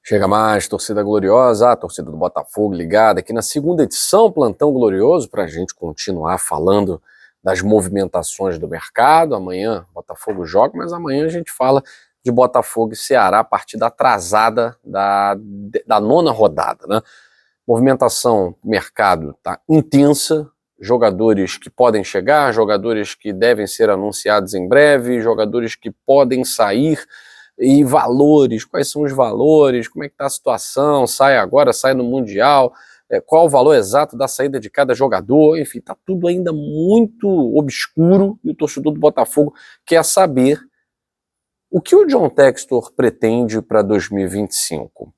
Chega mais, torcida gloriosa, a torcida do Botafogo ligada aqui na segunda edição, Plantão Glorioso, para a gente continuar falando das movimentações do mercado. Amanhã o Botafogo joga, mas amanhã a gente fala de Botafogo e Ceará, partida atrasada da nona rodada, né? Movimentação do mercado está intensa, jogadores que podem chegar, jogadores que devem ser anunciados em breve, jogadores que podem sair. E valores, quais são os valores, como é que está a situação, sai agora, sai no Mundial, qual o valor exato da saída de cada jogador, enfim, está tudo ainda muito obscuro e o torcedor do Botafogo quer saber o que o John Textor pretende para 2025.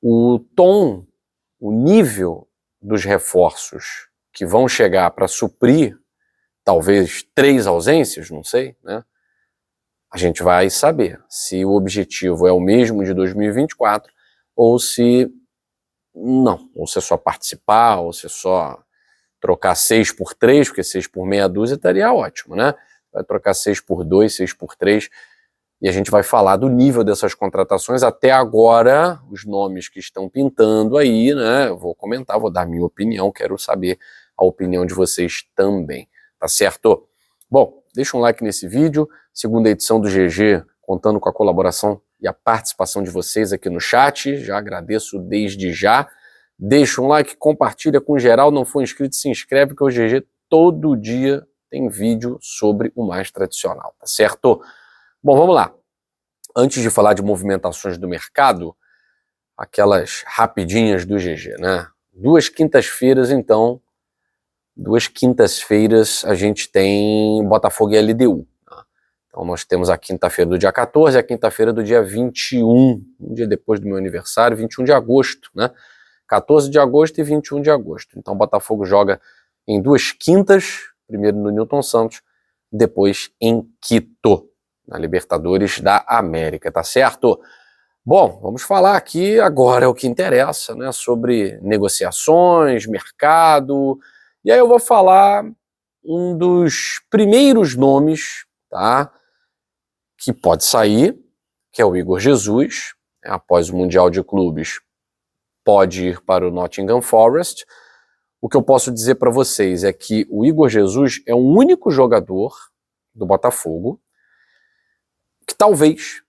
O tom, o nível dos reforços que vão chegar para suprir, talvez 3 ausências, não sei, né? A gente vai saber se o objetivo é o mesmo de 2024 ou se não, ou se é só participar, ou se é só trocar 6 por 3, porque 6 por meia dúzia estaria ótimo, né? Vai trocar 6 por 2, 6 por 3, e a gente vai falar do nível dessas contratações. Até agora, os nomes que estão pintando aí, né? Eu vou comentar, vou dar minha opinião, quero saber a opinião de vocês também, tá certo? Bom, deixa um like nesse vídeo, segunda edição do GG, contando com a colaboração e a participação de vocês aqui no chat, já agradeço desde já. Deixa um like, compartilha com geral, não for inscrito, se inscreve, que o GG todo dia tem vídeo sobre o mais tradicional, tá certo? Bom, vamos lá. Antes de falar de movimentações do mercado, aquelas rapidinhas do GG, né? 2 quintas-feiras, então, 2 quintas-feiras a gente tem Botafogo e LDU. Tá? Então nós temos a quinta-feira do dia 14 e a quinta-feira do dia 21, um dia depois do meu aniversário, 21 de agosto, né? 14 de agosto e 21 de agosto. Então o Botafogo joga em 2 quintas, primeiro no Newton Santos, depois em Quito, na Libertadores da América, tá certo? Bom, vamos falar aqui agora o que interessa, né? Sobre negociações, mercado. E aí eu vou falar um dos primeiros nomes, tá, que pode sair, que é o Igor Jesus, após o Mundial de Clubes, pode ir para o Nottingham Forest. O que eu posso dizer para vocês é que o Igor Jesus é o único jogador do Botafogo que talvez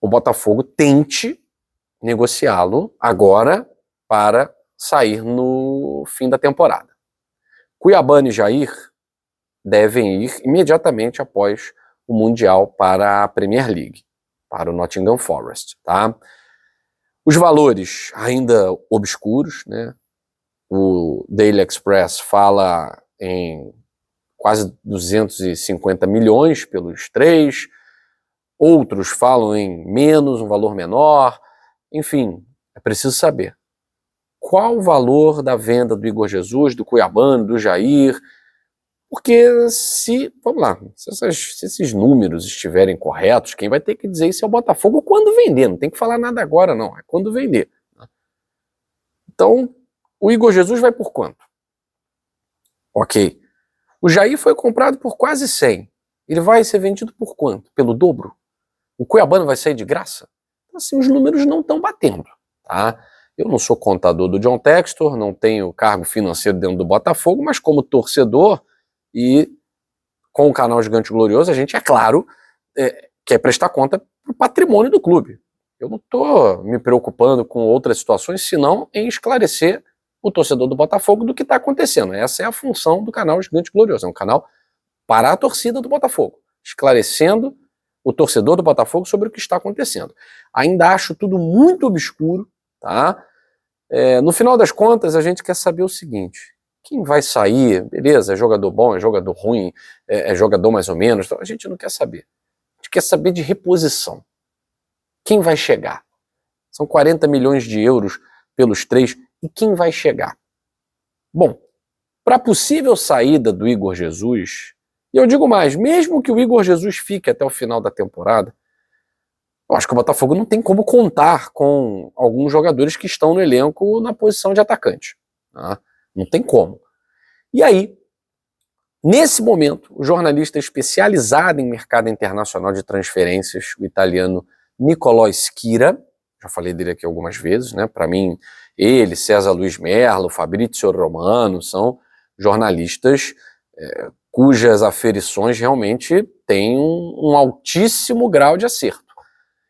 o Botafogo tente negociá-lo agora para sair no fim da temporada. Cuiabano e Jair devem ir imediatamente após o Mundial para a Premier League, para o Nottingham Forest, tá? Os valores ainda obscuros, né? O Daily Express fala em quase 250 milhões pelos 3, outros falam em menos, um valor menor, enfim, é preciso saber. Qual o valor da venda do Igor Jesus, do Cuiabano, do Jair? Porque vamos lá, se esses números estiverem corretos, quem vai ter que dizer isso é o Botafogo quando vender, não tem que falar nada agora não, é quando vender. Então, o Igor Jesus vai por quanto? Ok. O Jair foi comprado por quase 100, ele vai ser vendido por quanto? Pelo dobro? O Cuiabano vai sair de graça? Então, assim, os números não estão batendo, tá? Eu não sou contador do John Textor, não tenho cargo financeiro dentro do Botafogo, mas como torcedor e com o canal Gigante Glorioso, a gente, é claro, quer prestar conta para o patrimônio do clube. Eu não estou me preocupando com outras situações, senão em esclarecer o torcedor do Botafogo do que está acontecendo. Essa é a função do canal Gigante Glorioso, é um canal para a torcida do Botafogo, esclarecendo o torcedor do Botafogo sobre o que está acontecendo. Ainda acho tudo muito obscuro, tá? No final das contas, a gente quer saber o seguinte: quem vai sair, beleza, é jogador bom, é jogador ruim, é jogador mais ou menos, então a gente não quer saber. A gente quer saber de reposição. Quem vai chegar? São 40 milhões de euros pelos 3, e quem vai chegar? Bom, para a possível saída do Igor Jesus, e eu digo mais, mesmo que o Igor Jesus fique até o final da temporada, eu acho que o Botafogo não tem como contar com alguns jogadores que estão no elenco na posição de atacante. Tá? Não tem como. E aí, nesse momento, o jornalista especializado em mercado internacional de transferências, o italiano Nicolò Schira, já falei dele aqui algumas vezes, né? Para mim, ele, César Luiz Merlo, Fabrizio Romano, são jornalistas cujas aferições realmente têm um altíssimo grau de acerto.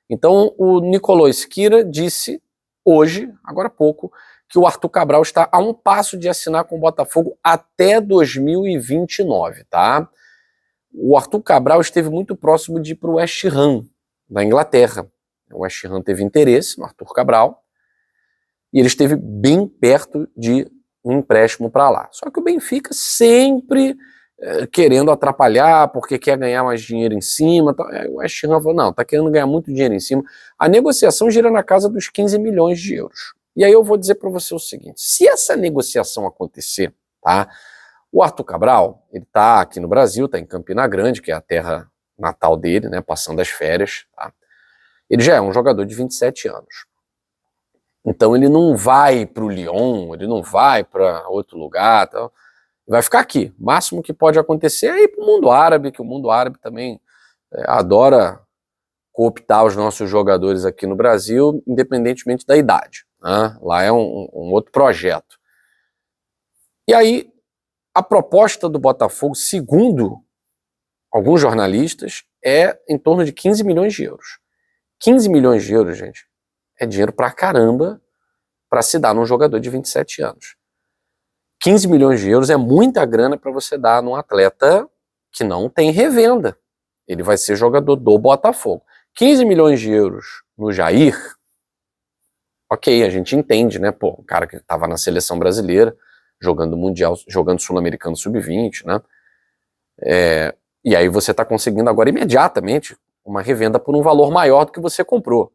Então, o Nicolò Schira disse hoje, agora há pouco, que o Arthur Cabral está a um passo de assinar com o Botafogo até 2029, tá? O Arthur Cabral esteve muito próximo de ir para o West Ham, da Inglaterra. O West Ham teve interesse no Arthur Cabral e ele esteve bem perto de um empréstimo para lá. Só que o Benfica sempre querendo atrapalhar, porque quer ganhar mais dinheiro em cima. O West Ham falou, não, está querendo ganhar muito dinheiro em cima. A negociação gira na casa dos 15 milhões de euros. E aí eu vou dizer para você o seguinte, se essa negociação acontecer, tá? O Arthur Cabral, ele está aqui no Brasil, está em Campina Grande, que é a terra natal dele, né, passando as férias, tá? Ele já é um jogador de 27 anos. Então ele não vai para o Lyon, ele não vai para outro lugar, tá? Vai ficar aqui. O máximo que pode acontecer é ir para o mundo árabe, que o mundo árabe também adora cooptar os nossos jogadores aqui no Brasil, independentemente da idade, né? Lá é um outro projeto. E aí, a proposta do Botafogo, segundo alguns jornalistas, é em torno de 15 milhões de euros. 15 milhões de euros, gente, é dinheiro pra caramba para se dar num jogador de 27 anos. 15 milhões de euros é muita grana para você dar num atleta que não tem revenda. Ele vai ser jogador do Botafogo. 15 milhões de euros no Jair, ok, a gente entende, né? Pô, um cara que estava na seleção brasileira, jogando Mundial, jogando Sul-Americano Sub-20, né? E aí você está conseguindo agora imediatamente uma revenda por um valor maior do que você comprou.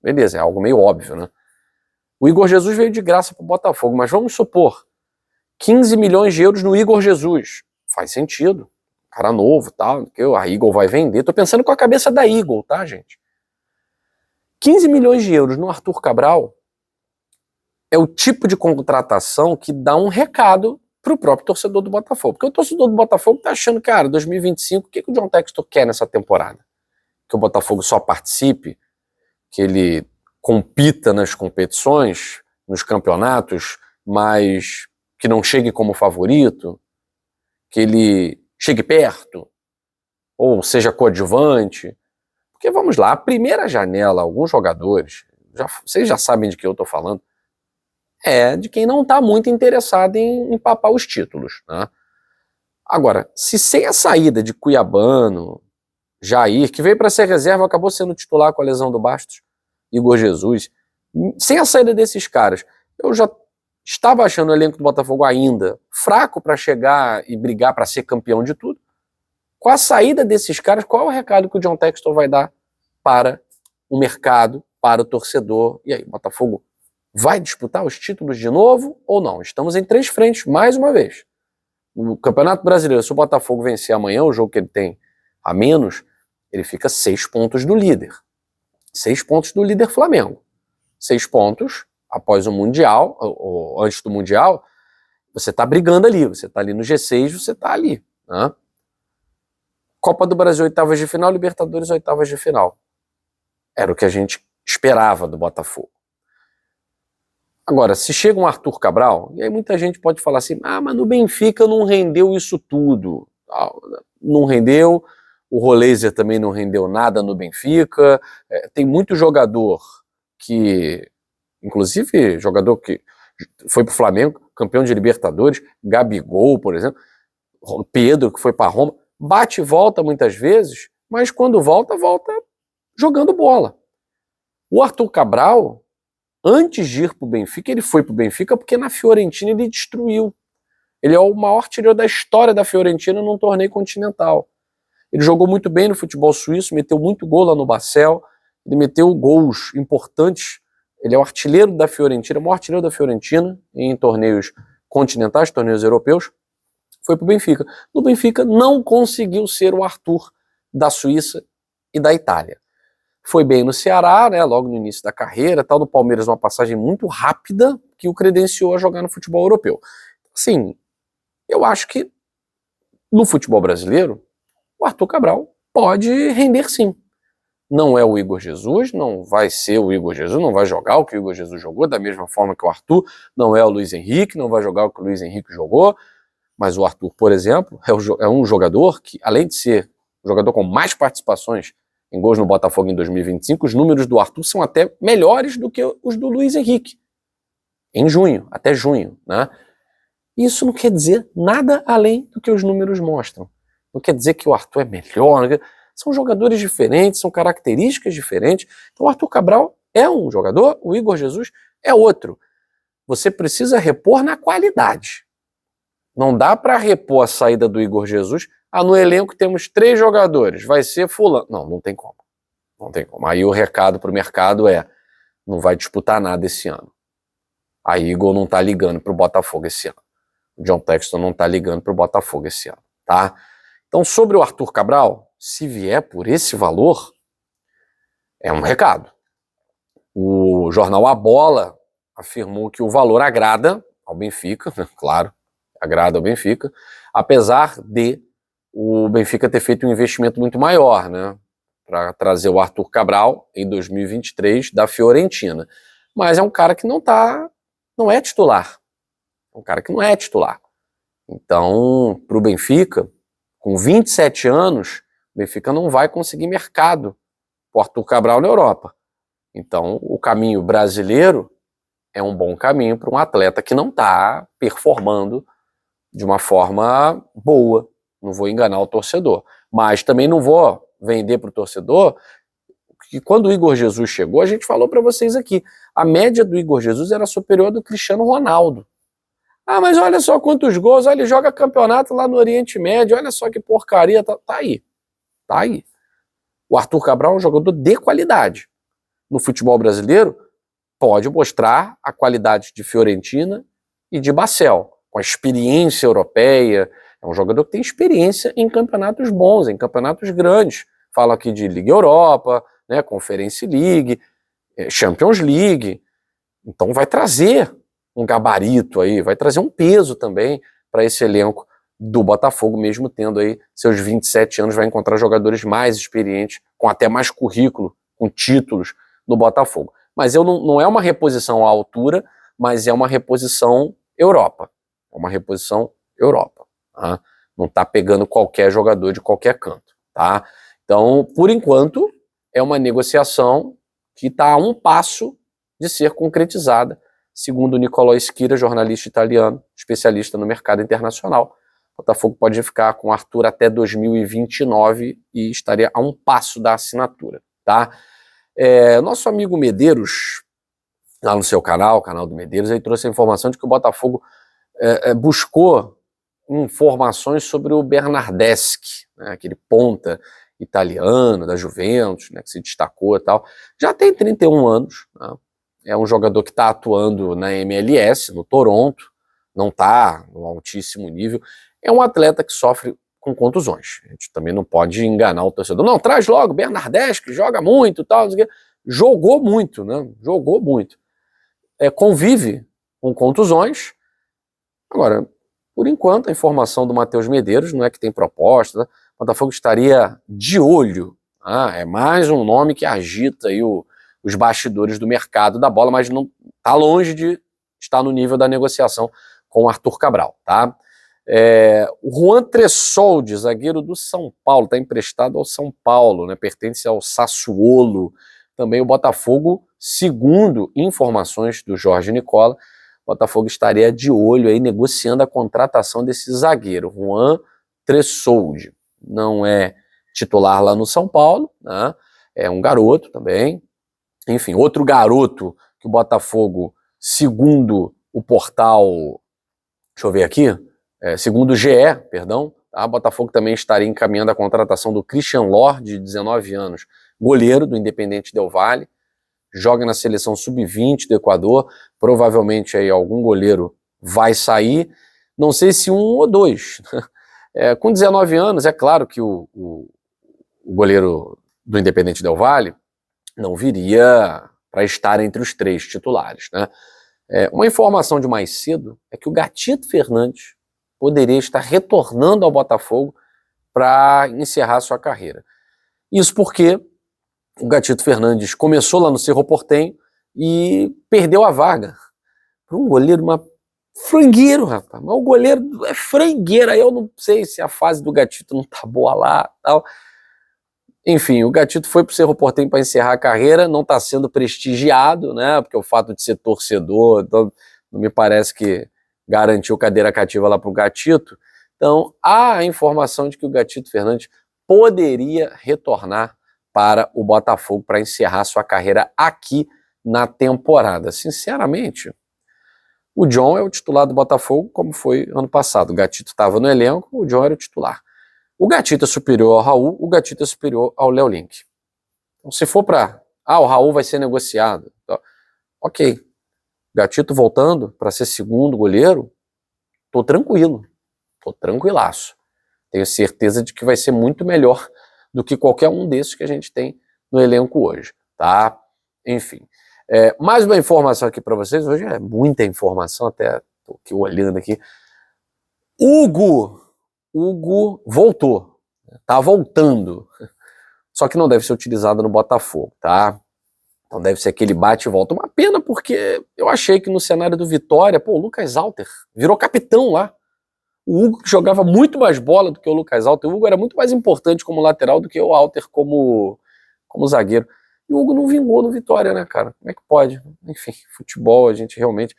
Beleza, é algo meio óbvio, né? O Igor Jesus veio de graça para o Botafogo, mas vamos supor, 15 milhões de euros no Igor Jesus. Faz sentido. Cara novo, tal, que a Eagle vai vender. Tô pensando com a cabeça da Eagle, tá, gente? 15 milhões de euros no Arthur Cabral é o tipo de contratação que dá um recado pro próprio torcedor do Botafogo. Porque o torcedor do Botafogo tá achando, cara, 2025, o que o John Textor quer nessa temporada? Que o Botafogo só participe, que ele compita nas competições, nos campeonatos, mas que não chegue como favorito, que ele chegue perto, ou seja coadjuvante. Porque vamos lá, a primeira janela, alguns jogadores, vocês já sabem de que eu estou falando, é de quem não está muito interessado em papar os títulos, né? Agora, se sem a saída de Cuiabano, Jair, que veio para ser reserva, acabou sendo titular com a lesão do Bastos, Igor Jesus, sem a saída desses caras, eu já estava achando o elenco do Botafogo ainda fraco para chegar e brigar para ser campeão de tudo. Com a saída desses caras, qual é o recado que o John Textor vai dar para o mercado, para o torcedor? E aí, o Botafogo vai disputar os títulos de novo ou não? Estamos em 3 frentes, mais uma vez. No Campeonato Brasileiro, se o Botafogo vencer amanhã, o jogo que ele tem a menos, ele fica 6 pontos do líder. 6 pontos do líder Flamengo. 6 pontos após o Mundial, ou antes do Mundial, você está brigando ali, você está ali no G6, você está ali, né? Copa do Brasil, oitavas de final, Libertadores, oitavas de final. Era o que a gente esperava do Botafogo. Agora, se chega um Arthur Cabral, e aí muita gente pode falar assim, mas no Benfica não rendeu isso tudo. Não rendeu, o Roleiser também não rendeu nada no Benfica, tem muito jogador que, inclusive jogador que foi pro Flamengo, campeão de Libertadores, Gabigol, por exemplo, Pedro, que foi para Roma, bate e volta muitas vezes, mas quando volta, volta jogando bola. O Arthur Cabral, antes de ir para o Benfica, ele foi para o Benfica porque na Fiorentina ele destruiu. Ele é o maior artilheiro da história da Fiorentina num torneio continental. Ele jogou muito bem no futebol suíço, meteu muito gol lá no Basel, ele meteu gols importantes. Ele é o artilheiro da Fiorentina, o maior artilheiro da Fiorentina em torneios continentais, torneios europeus. Foi para o Benfica. No Benfica não conseguiu ser o Arthur da Suíça e da Itália. Foi bem no Ceará, né, logo no início da carreira, tal, no Palmeiras uma passagem muito rápida que o credenciou a jogar no futebol europeu. Assim, eu acho que no futebol brasileiro, o Arthur Cabral pode render sim. não é o Igor Jesus, não vai ser o Igor Jesus, não vai jogar o que o Igor Jesus jogou, da mesma forma que o Arthur, não é o Luiz Henrique, não vai jogar o que o Luiz Henrique jogou, mas o Arthur, por exemplo, é um jogador que, além de ser o jogador com mais participações em gols no Botafogo em 2025, os números do Arthur são até melhores do que os do Luiz Henrique, em junho, até junho, né? Isso não quer dizer nada além do que os números mostram. Não quer dizer que o Arthur é melhor, são jogadores diferentes, são características diferentes. Então o Arthur Cabral é um jogador, o Igor Jesus é outro. Você precisa repor na qualidade. Não dá para repor a saída do Igor Jesus. No elenco temos 3 jogadores, vai ser fulano. Não tem como. Não tem como. Aí o recado pro mercado é, não vai disputar nada esse ano. A Igor não tá ligando pro Botafogo esse ano. O John Textor não tá ligando pro Botafogo esse ano, tá? Então, sobre o Arthur Cabral, se vier por esse valor, é um recado. O jornal A Bola afirmou que o valor agrada ao Benfica, né? Claro, agrada ao Benfica, apesar de o Benfica ter feito um investimento muito maior, né, para trazer o Arthur Cabral em 2023 da Fiorentina. Mas é um cara que não é titular. É um cara que não é titular. Então, para o Benfica, com 27 anos, o Benfica não vai conseguir mercado para o Arthur Cabral na Europa. Então, o caminho brasileiro é um bom caminho para um atleta que não está performando de uma forma boa. Não vou enganar o torcedor. Mas também não vou vender para o torcedor que quando o Igor Jesus chegou, a gente falou para vocês aqui, a média do Igor Jesus era superior à do Cristiano Ronaldo. Mas olha só quantos gols, olha, ele joga campeonato lá no Oriente Médio, olha só que porcaria, tá aí. Tá aí. O Arthur Cabral é um jogador de qualidade. No futebol brasileiro, pode mostrar a qualidade de Fiorentina e de Basel, com a experiência europeia. É um jogador que tem experiência em campeonatos bons, em campeonatos grandes. Falo aqui de Liga Europa, né, Conference League, Champions League. Então vai trazer um gabarito aí, vai trazer um peso também para esse elenco do Botafogo, mesmo tendo aí seus 27 anos, vai encontrar jogadores mais experientes, com até mais currículo, com títulos no Botafogo. Mas não é uma reposição à altura, mas é uma reposição Europa. É uma reposição Europa. Tá? Não está pegando qualquer jogador de qualquer canto. Tá? Então, por enquanto, é uma negociação que está a um passo de ser concretizada, segundo Nicolò Schira, jornalista italiano, especialista no mercado internacional. O Botafogo pode ficar com o Arthur até 2029 e estaria a um passo da assinatura. Tá? Nosso amigo Medeiros, lá no seu canal, o canal do Medeiros, aí trouxe a informação de que o Botafogo buscou informações sobre o Bernardeschi, né, aquele ponta italiano da Juventus, né, que se destacou e tal. Já tem 31 anos, né, é um jogador que está atuando na MLS, no Toronto, não está no altíssimo nível. É um atleta que sofre com contusões. A gente também não pode enganar o torcedor. Não, traz logo Bernardeschi, que joga muito e tal. Jogou muito, né? Jogou muito. Convive com contusões. Agora, por enquanto, a informação do Matheus Medeiros não é que tem proposta. Né? O Botafogo estaria de olho. É mais um nome que agita aí os bastidores do mercado da bola, mas não está longe de estar no nível da negociação com o Arthur Cabral, tá? O Juan Tressoldi, zagueiro do São Paulo, está emprestado ao São Paulo, né? Pertence ao Sassuolo. Também o Botafogo, segundo informações do Jorge Nicola, o Botafogo estaria de olho aí negociando a contratação desse zagueiro, Juan Tressoldi. Não é titular lá no São Paulo, né? É um garoto também. Enfim, outro garoto que o Botafogo, segundo o portal, deixa eu ver aqui, segundo o GE, perdão, tá? O Botafogo também estaria encaminhando a contratação do Christian Lor, de 19 anos, goleiro do Independente Del Valle, joga na seleção sub-20 do Equador, provavelmente aí algum goleiro vai sair, não sei se um ou dois. Com 19 anos, é claro que o goleiro do Independente Del Valle não viria para estar entre os 3 titulares, né? Uma informação de mais cedo é que o Gatito Fernandes poderia estar retornando ao Botafogo para encerrar sua carreira. Isso porque o Gatito Fernandes começou lá no Cerro Porteño e perdeu a vaga para um goleiro, frangueiro, rapaz. Mas o goleiro é frangueiro. Aí eu não sei se a fase do Gatito não tá boa lá, tal. Enfim, o Gatito foi pro Cerro Porteño para encerrar a carreira, não está sendo prestigiado, né? Porque o fato de ser torcedor, então, não me parece que garantiu cadeira cativa lá pro Gatito. Então, há a informação de que o Gatito Fernandes poderia retornar para o Botafogo para encerrar sua carreira aqui na temporada. Sinceramente, o John é o titular do Botafogo, como foi ano passado. O Gatito estava no elenco, o John era o titular. O Gatito é superior ao Raul, o Gatito é superior ao Léo Link. Então, se for para... o Raul vai ser negociado. Então, ok. Gatito voltando para ser segundo goleiro, tô tranquilo. Tô tranquilaço. Tenho certeza de que vai ser muito melhor do que qualquer um desses que a gente tem no elenco hoje, tá? Enfim. Mais uma informação aqui para vocês. Hoje é muita informação, até tô aqui olhando aqui. Hugo voltou, tá voltando, só que não deve ser utilizado no Botafogo, tá? Então deve ser aquele bate e volta. Uma pena, porque eu achei que no cenário do Vitória, o Lucas Alter virou capitão lá. O Hugo jogava muito mais bola do que o Lucas Alter. O Hugo era muito mais importante como lateral do que o Alter como zagueiro. E o Hugo não vingou no Vitória, né, cara? Como é que pode? Enfim, futebol, a gente realmente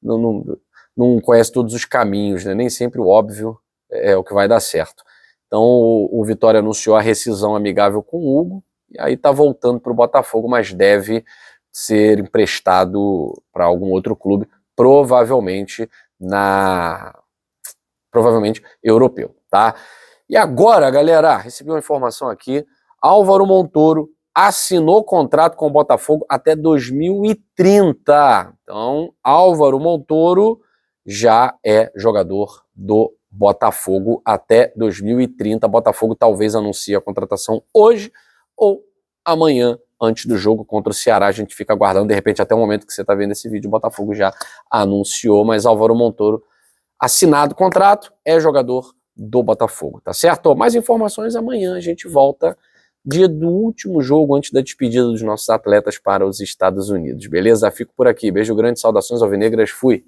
não conhece todos os caminhos, né? Nem sempre o óbvio é o que vai dar certo. Então o Vitória anunciou a rescisão amigável com o Hugo, e aí tá voltando para o Botafogo, mas deve ser emprestado para algum outro clube, provavelmente europeu, tá? E agora, galera, recebi uma informação aqui, Álvaro Montoro assinou contrato com o Botafogo até 2030. Então, Álvaro Montoro já é jogador do Botafogo até 2030. Botafogo talvez anuncie a contratação hoje ou amanhã, antes do jogo contra o Ceará. A gente fica aguardando, de repente, até o momento que você está vendo esse vídeo, o Botafogo já anunciou, mas Álvaro Montoro, assinado o contrato, é jogador do Botafogo, tá certo? Mais informações amanhã, a gente volta, dia do último jogo antes da despedida dos nossos atletas para os Estados Unidos, beleza? Fico por aqui, beijo grande, saudações alvinegras, fui!